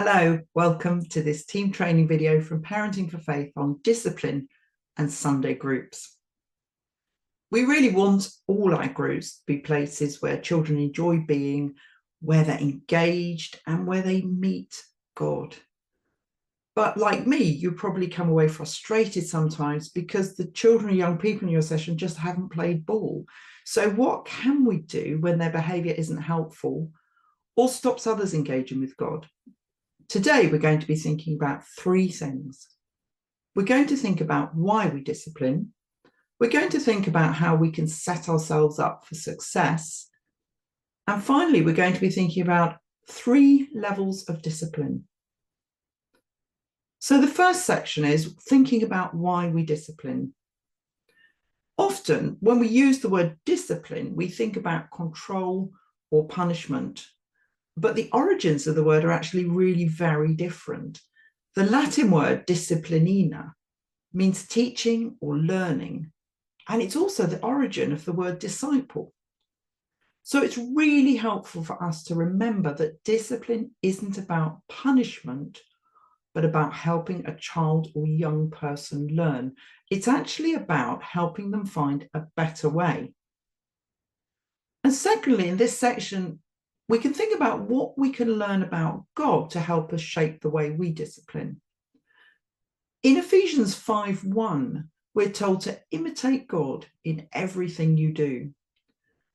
Hello, welcome to this team training video from Parenting for Faith on discipline and Sunday groups. We really want all our groups to be places where children enjoy being, where they're engaged and where they meet God. But like me, you probably come away frustrated sometimes because the children and young people in your session just haven't played ball. So what can we do when their behaviour isn't helpful or stops others engaging with God? Today, we're going to be thinking about three things. We're going to think about why we discipline. We're going to think about how we can set ourselves up for success. And finally, we're going to be thinking about three levels of discipline. So the first section is thinking about why we discipline. Often, when we use the word discipline, we think about control or punishment. But the origins of the word are actually really very different. The Latin word disciplinina means teaching or learning, and it's also the origin of the word disciple. So it's really helpful for us to remember that discipline isn't about punishment, but about helping a child or young person learn. It's actually about helping them find a better way. And secondly, in this section, we can think about what we can learn about God to help us shape the way we discipline. In Ephesians 5:1, we're told to imitate God in everything you do.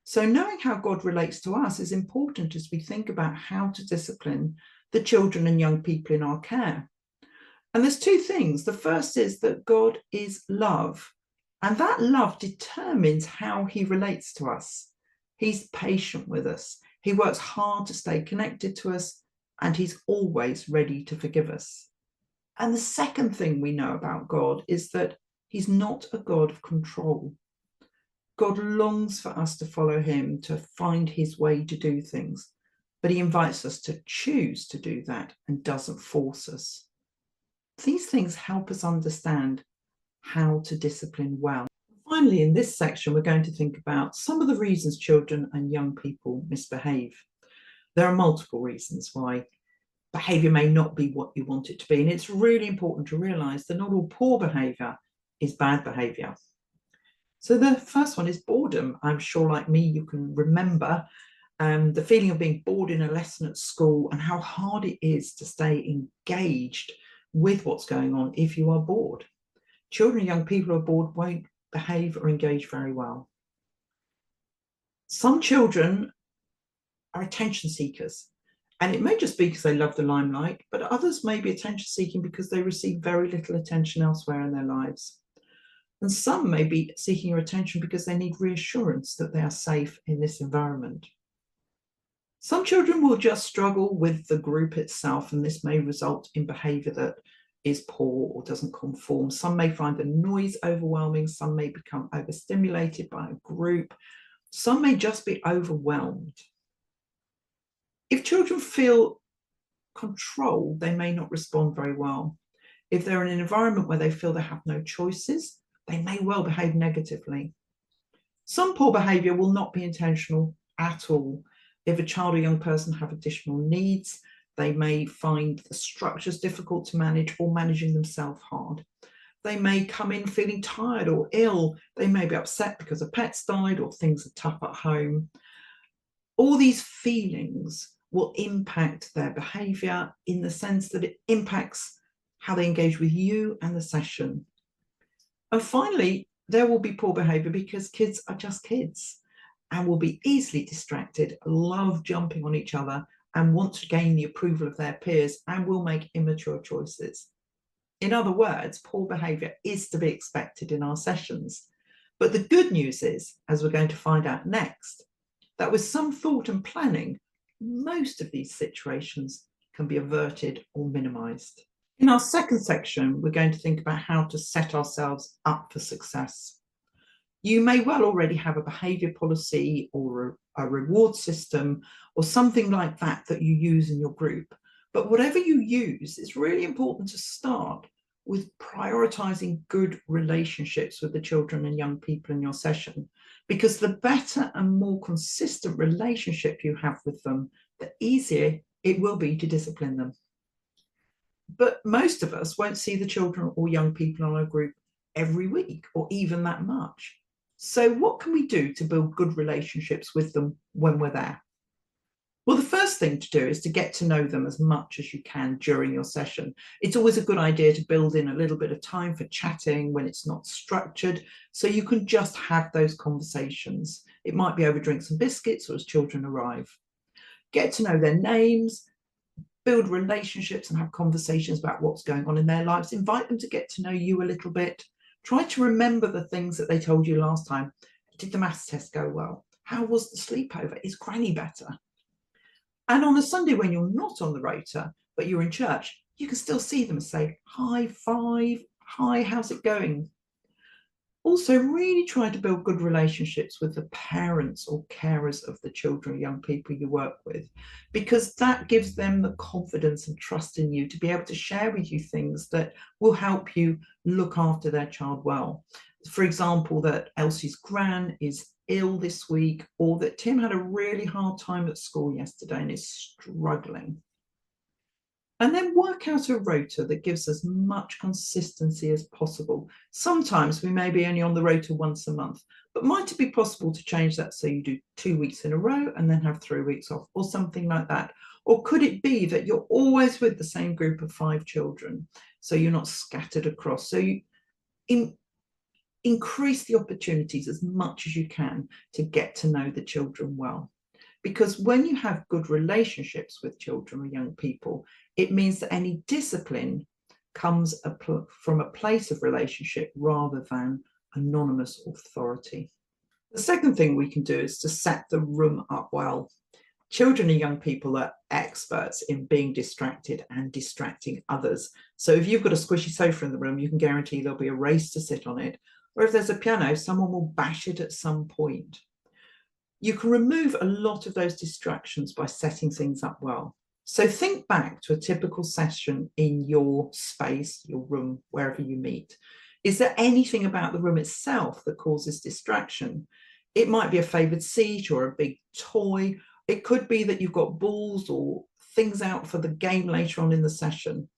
So knowing how God relates to us is important as we think about how to discipline the children and young people in our care. And there's two things. The first is that God is love, and that love determines how he relates to us. He's patient with us. He works hard to stay connected to us, and he's always ready to forgive us. And the second thing we know about God is that he's not a God of control. God longs for us to follow him, to find his way to do things, but he invites us to choose to do that and doesn't force us. These things help us understand how to discipline well. Finally, in this section, we're going to think about some of the reasons children and young people misbehave. There are multiple reasons why behaviour may not be what you want it to be, and it's really important to realise that not all poor behaviour is bad behaviour. So the first one is boredom. I'm sure, like me, you can remember the feeling of being bored in a lesson at school and how hard it is to stay engaged with what's going on if you are bored. Children and young people who are bored won't behave or engage very well. Some children are attention seekers, and it may just be because they love the limelight, but others may be attention seeking because they receive very little attention elsewhere in their lives. And some may be seeking your attention because they need reassurance that they are safe in this environment. Some children will just struggle with the group itself, and this may result in behaviour that is poor or doesn't conform. Some may find the noise overwhelming. Some may become overstimulated by a group. Some may just be overwhelmed. If children feel controlled, they may not respond very well. If they're in an environment where they feel they have no choices, they may well behave negatively. Some poor behaviour will not be intentional at all. If a child or young person have additional needs, they may find the structures difficult to manage or managing themselves hard. They may come in feeling tired or ill. They may be upset because a pet's died or things are tough at home. All these feelings will impact their behaviour in the sense that it impacts how they engage with you and the session. And finally, there will be poor behaviour because kids are just kids and will be easily distracted, love jumping on each other, and want to gain the approval of their peers, and will make immature choices. In other words, poor behaviour is to be expected in our sessions. But the good news is, as we're going to find out next, that with some thought and planning, most of these situations can be averted or minimised. In our second section, we're going to think about how to set ourselves up for success. You may well already have a behaviour policy or a reward system or something like that that you use in your group. But whatever you use, it's really important to start with prioritising good relationships with the children and young people in your session, because the better and more consistent relationship you have with them, the easier it will be to discipline them. But most of us won't see the children or young people in our group every week or even that much. So what can we do to build good relationships with them when we're there? Well, the first thing to do is to get to know them as much as you can during your session. It's always a good idea to build in a little bit of time for chatting when it's not structured, so you can just have those conversations. It might be over drinks and biscuits or as children arrive. Get to know their names, build relationships and have conversations about what's going on in their lives. Invite them to get to know you a little bit. Try to remember the things that they told you last time. Did the maths test go well? How was the sleepover? Is Granny better? And on a Sunday when you're not on the rota, but you're in church, you can still see them and say, hi, five, hi, how's it going? Also, really try to build good relationships with the parents or carers of the children or young people you work with, because that gives them the confidence and trust in you to be able to share with you things that will help you look after their child well. For example, that Elsie's gran is ill this week, or that Tim had a really hard time at school yesterday and is struggling. And then work out a rota that gives as much consistency as possible. Sometimes we may be only on the rota once a month, but might it be possible to change that so you do 2 weeks in a row and then have 3 weeks off or something like that? Or could it be that you're always with the same group of 5 children, so you're not scattered across? So you increase the opportunities as much as you can to get to know the children well. Because when you have good relationships with children or young people, it means that any discipline comes from a place of relationship rather than anonymous authority. The second thing we can do is to set the room up well. Children and young people are experts in being distracted and distracting others. So if you've got a squishy sofa in the room, you can guarantee there'll be a race to sit on it. Or if there's a piano, someone will bash it at some point. You can remove a lot of those distractions by setting things up well. So think back to a typical session in your space, your room, wherever you meet. Is there anything about the room itself that causes distraction? It might be a favoured seat or a big toy. It could be that you've got balls or things out for the game later on in the session.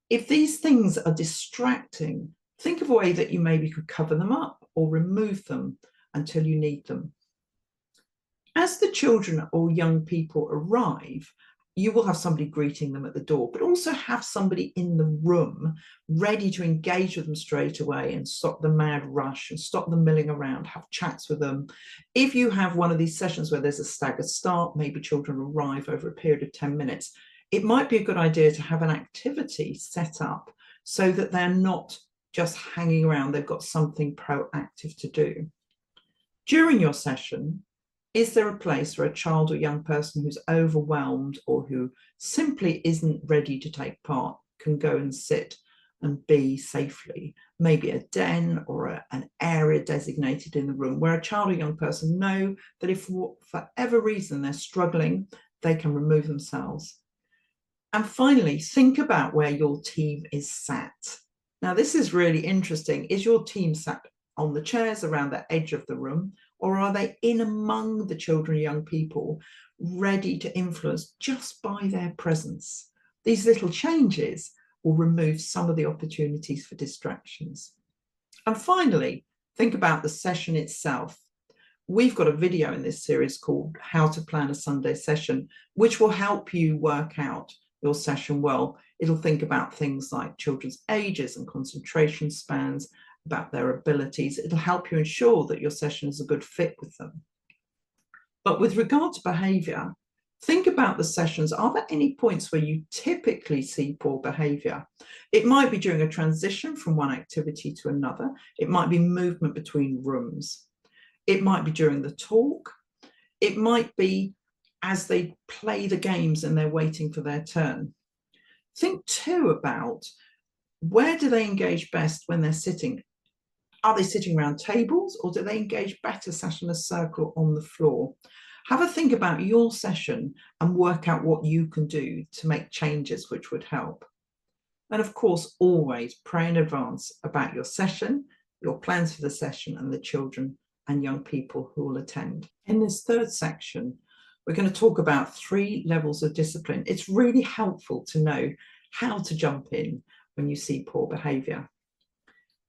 If these things are distracting, think of a way that you maybe could cover them up or remove them until you need them. As the children or young people arrive, you will have somebody greeting them at the door, but also have somebody in the room ready to engage with them straight away and stop the mad rush and stop them milling around, have chats with them. If you have one of these sessions where there's a staggered start, maybe children arrive over a period of 10 minutes, it might be a good idea to have an activity set up so that they're not just hanging around, they've got something proactive to do. During your session, is there a place where a child or young person who's overwhelmed or who simply isn't ready to take part can go and sit and be safely? Maybe a den or an area designated in the room where a child or young person know that if for whatever reason they're struggling, they can remove themselves. And finally, think about where your team is sat. Now, this is really interesting. Is your team sat on the chairs around the edge of the room, or are they in among the children and young people, ready to influence just by their presence? These little changes will remove some of the opportunities for distractions. And finally, think about the session itself. We've got a video in this series called How to Plan a Sunday Session, which will help you work out your session well. It'll think about things like children's ages and concentration spans, about their abilities. It'll help you ensure that your session is a good fit with them. But with regard to behaviour, think about the sessions. Are there any points where you typically see poor behaviour? It might be during a transition from one activity to another. It might be movement between rooms. It might be during the talk. It might be as they play the games and they're waiting for their turn. Think too about where do they engage best when they're sitting? Are they sitting around tables, or do they engage better sat in a circle on the floor? Have a think about your session and work out what you can do to make changes which would help. And of course, always pray in advance about your session, your plans for the session, and the children and young people who will attend. In this third section, we're going to talk about 3 levels of discipline. It's really helpful to know how to jump in when you see poor behaviour.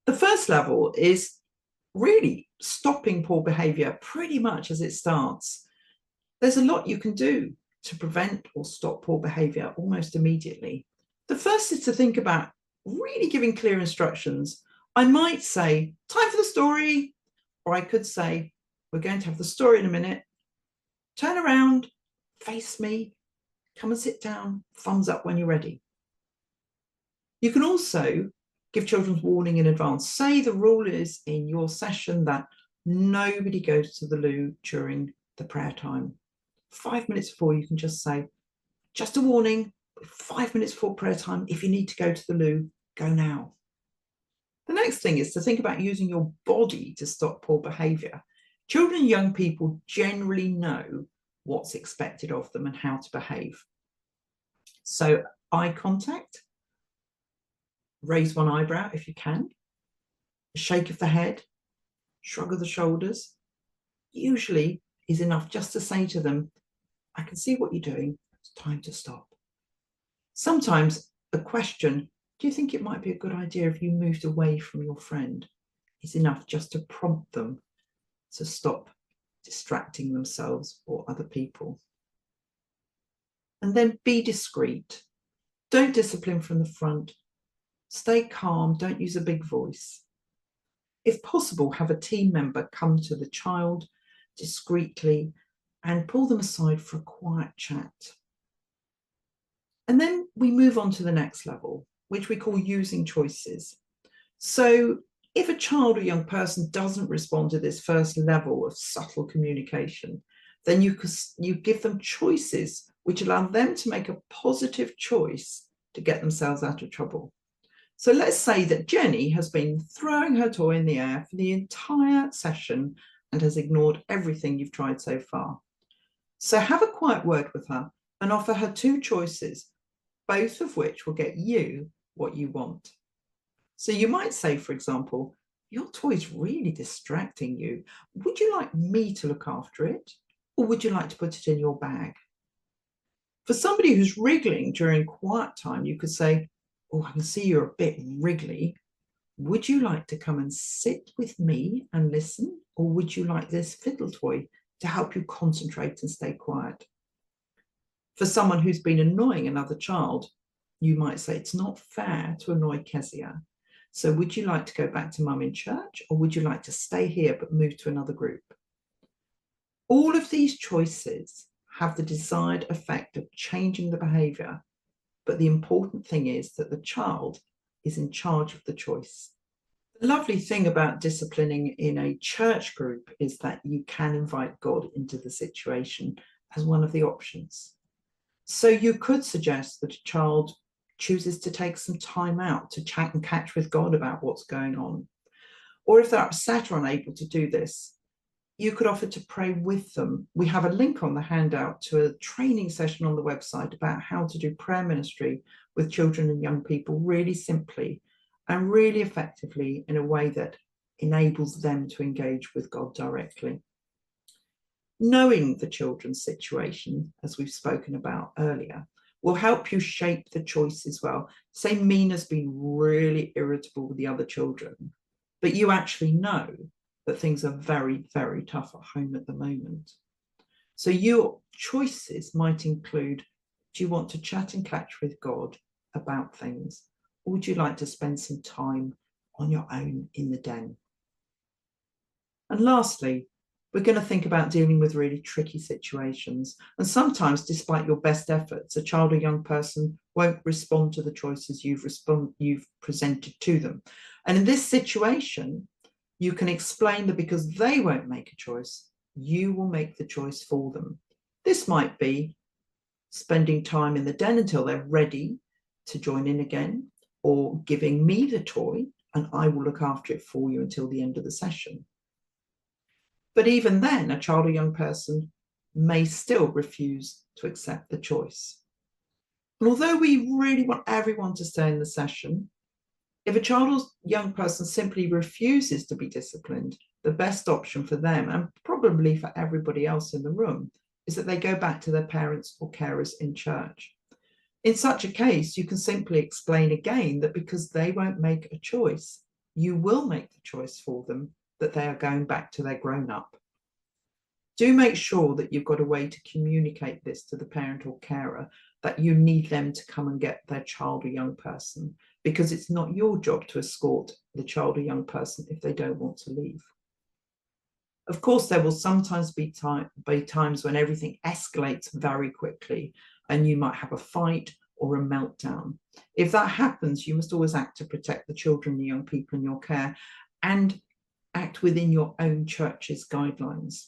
The first level is really stopping poor behaviour pretty much as it starts. There's a lot you can do to prevent or stop poor behaviour almost immediately. The first is to think about really giving clear instructions. I might say, time for the story, or I could say, we're going to have the story in a minute. Turn around, face me, come and sit down, thumbs up when you're ready. You can also give children warning in advance. Say the rule is in your session that nobody goes to the loo during the prayer time. 5 minutes before, you can just say, just a warning, 5 minutes before prayer time, if you need to go to the loo, go now. The next thing is to think about using your body to stop poor behaviour. Children and young people generally know what's expected of them and how to behave. So eye contact, raise one eyebrow if you can, a shake of the head, shrug of the shoulders, usually is enough just to say to them, I can see what you're doing, it's time to stop. Sometimes a question, do you think it might be a good idea if you moved away from your friend, is enough just to prompt them to stop distracting themselves or other people. And then be discreet. Don't discipline from the front. Stay calm, don't use a big voice. If possible, have a team member come to the child discreetly and pull them aside for a quiet chat. And then we move on to the next level, which we call using choices. So if a child or young person doesn't respond to this first level of subtle communication, then you give them choices which allow them to make a positive choice to get themselves out of trouble. So let's say that Jenny has been throwing her toy in the air for the entire session and has ignored everything you've tried so far. So have a quiet word with her and offer her two choices, both of which will get you what you want. So you might say, for example, your toy is really distracting you. Would you like me to look after it? Or would you like to put it in your bag? For somebody who's wriggling during quiet time, you could say, oh, I can see you're a bit wriggly. Would you like to come and sit with me and listen? Or would you like this fiddle toy to help you concentrate and stay quiet? For someone who's been annoying another child, you might say, it's not fair to annoy Kezia. So would you like to go back to mum in church, or would you like to stay here but move to another group? All of these choices have the desired effect of changing the behaviour, but the important thing is that the child is in charge of the choice. The lovely thing about disciplining in a church group is that you can invite God into the situation as one of the options. So you could suggest that a child chooses to take some time out to chat and catch with God about what's going on. Or if they're upset or unable to do this, you could offer to pray with them. We have a link on the handout to a training session on the website about how to do prayer ministry with children and young people really simply and really effectively in a way that enables them to engage with God directly. Knowing the children's situation, as we've spoken about earlier, will help you shape the choice as well. Say Mina's been really irritable with the other children, but you actually know that things are very, very tough at home at the moment. So your choices might include, do you want to chat and catch with God about things? Or would you like to spend some time on your own in the den? And lastly, we're going to think about dealing with really tricky situations. And sometimes, despite your best efforts, a child or young person won't respond to the choices you've presented to them. And in this situation, you can explain that because they won't make a choice, you will make the choice for them. This might be spending time in the den until they're ready to join in again, or giving me the toy and I will look after it for you until the end of the session. But even then, a child or young person may still refuse to accept the choice. And although we really want everyone to stay in the session, if a child or young person simply refuses to be disciplined, the best option for them, and probably for everybody else in the room, is that they go back to their parents or carers in church. In such a case, you can simply explain again that because they won't make a choice, you will make the choice for them, that they are going back to their grown-up. Do make sure that you've got a way to communicate this to the parent or carer, that you need them to come and get their child or young person, because it's not your job to escort the child or young person if they don't want to leave. Of course, there will sometimes be times when everything escalates very quickly and you might have a fight or a meltdown. If that happens, you must always act to protect the children, the young people in your care, and act within your own church's guidelines.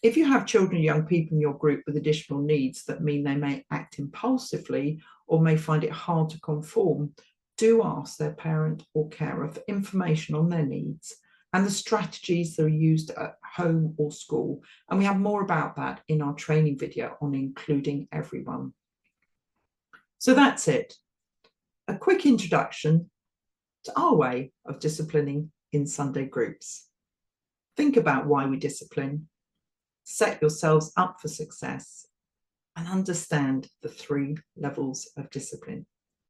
If you have children or young people in your group with additional needs that mean they may act impulsively or may find it hard to conform, do ask their parent or carer for information on their needs and the strategies that are used at home or school. And we have more about that in our training video on including everyone. So that's it. A quick introduction to our way of disciplining in Sunday groups. Think about why we discipline, set yourselves up for success, and understand the 3 levels of discipline.